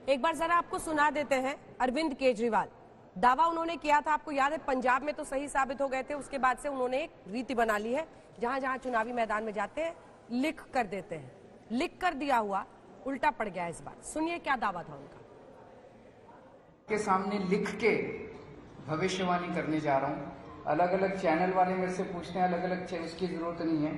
एक बार जरा आपको सुना देते हैं। अरविंद केजरीवाल, दावा उन्होंने किया था, आपको याद है, पंजाब में तो सही साबित हो गए थे। उसके बाद से उन्होंने एक रीति बना ली है, जहां जहां चुनावी मैदान में जाते हैं लिख कर देते हैं। लिख कर दिया हुआ उल्टा पड़ गया इस बार। सुनिए क्या दावा था उनका। के सामने लिख के भविष्यवाणी करने जा रहा हूं। अलग अलग चैनल वाले मेरे से पूछते हैं, अलग अलग उसकी जरूरत नहीं है।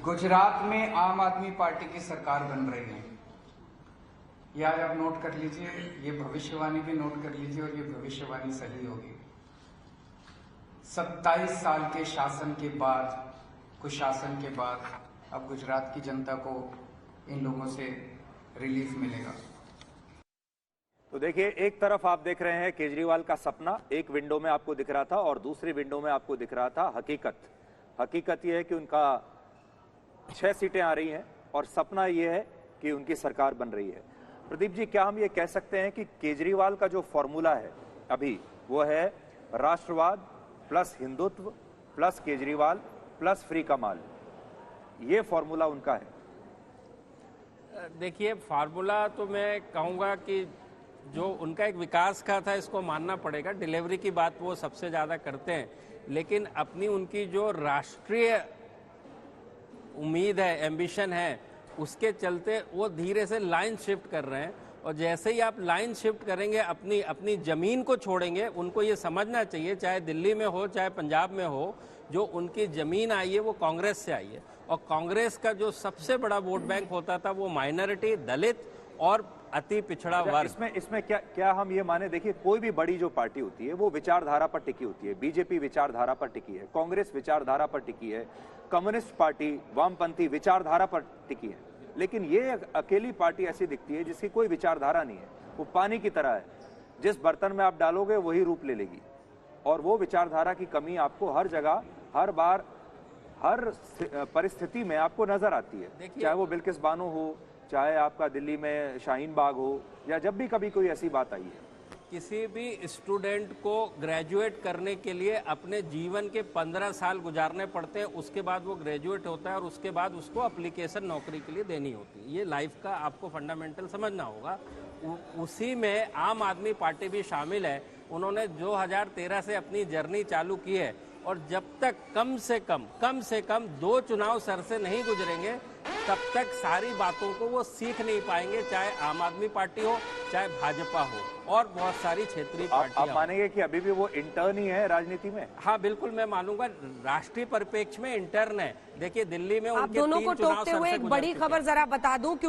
गुजरात में आम आदमी पार्टी की सरकार बन रही है। ये आज आप नोट कर लीजिए, ये भविष्यवाणी भी नोट कर लीजिए और ये भविष्यवाणी सही होगी। 27 साल के शासन के बाद, कुशासन के बाद अब गुजरात की जनता को इन लोगों से रिलीफ मिलेगा। तो देखिए, एक तरफ आप देख रहे हैं केजरीवाल का सपना एक विंडो में आपको दिख रहा था और दूसरी विंडो में आपको दिख रहा था हकीकत। हकीकत यह है कि उनका 6 सीटें आ रही हैं और सपना यह है कि उनकी सरकार बन रही है। प्रदीप जी, क्या हम ये कह सकते हैं कि केजरीवाल का जो फॉर्मूला है अभी वो है राष्ट्रवाद plus Hindutva plus Kejriwal plus free का माल, ये फॉर्मूला उनका है? देखिए, फार्मूला तो मैं कहूँगा कि जो उनका एक विकास का था, इसको मानना पड़ेगा। डिलीवरी की बात वो सबसे ज़्यादा करते हैं, लेकिन अपनी उनकी जो राष्ट्रीय उम्मीद है, एम्बिशन है, उसके चलते वो धीरे से लाइन शिफ्ट कर रहे हैं। और जैसे ही आप लाइन शिफ्ट करेंगे, अपनी ज़मीन को छोड़ेंगे, उनको ये समझना चाहिए, चाहे दिल्ली में हो चाहे पंजाब में हो, जो उनकी ज़मीन आई है वो कांग्रेस से आई है। और कांग्रेस का जो सबसे बड़ा वोट बैंक होता था वो माइनॉरिटी, दलित और अति पिछड़ा वर्ग। इसमें क्या हम ये माने, देखिए, कोई भी बड़ी जो पार्टी होती है वो विचारधारा पर टिकी होती है। बीजेपी विचारधारा पर टिकी है, कांग्रेस विचारधारा पर टिकी है, कम्युनिस्ट पार्टी, वामपंथी विचारधारा पर टिकी है। लेकिन ये अकेली पार्टी ऐसी दिखती है जिसकी कोई विचारधारा नहीं है। वो पानी की तरह है, जिस बर्तन में आप डालोगे वही रूप ले लेगी। और वो विचारधारा की कमी आपको हर जगह, हर बार, हर परिस्थिति में आपको नजर आती है। चाहे वो बिल्किस बानो हो, चाहे आपका दिल्ली में शाहीन बाग हो, या जब भी कभी कोई ऐसी बात आई है। किसी भी स्टूडेंट को ग्रेजुएट करने के लिए अपने जीवन के 15 साल गुजारने पड़ते हैं, उसके बाद वो ग्रेजुएट होता है और उसके बाद उसको एप्लीकेशन नौकरी के लिए देनी होती है। ये लाइफ का आपको फंडामेंटल समझना होगा। उसी में आम आदमी पार्टी भी शामिल है। उन्होंने 2013 से अपनी जर्नी चालू की है और जब तक कम से कम 2 चुनाव सर से नहीं गुजरेंगे, तब तक सारी बातों को वो सीख नहीं पाएंगे, चाहे आम आदमी पार्टी हो चाहे भाजपा हो और बहुत सारी क्षेत्रीय पार्टियां। आप मानेंगे कि अभी भी वो इंटर्न ही है राजनीति में? हाँ, बिल्कुल मैं मानूंगा। राष्ट्रीय परिप्रेक्ष्य में इंटर्न है। देखिए, दिल्ली में आप दोनों को टोकते हुए एक बड़ी खबर जरा बता दूं, क्योंकि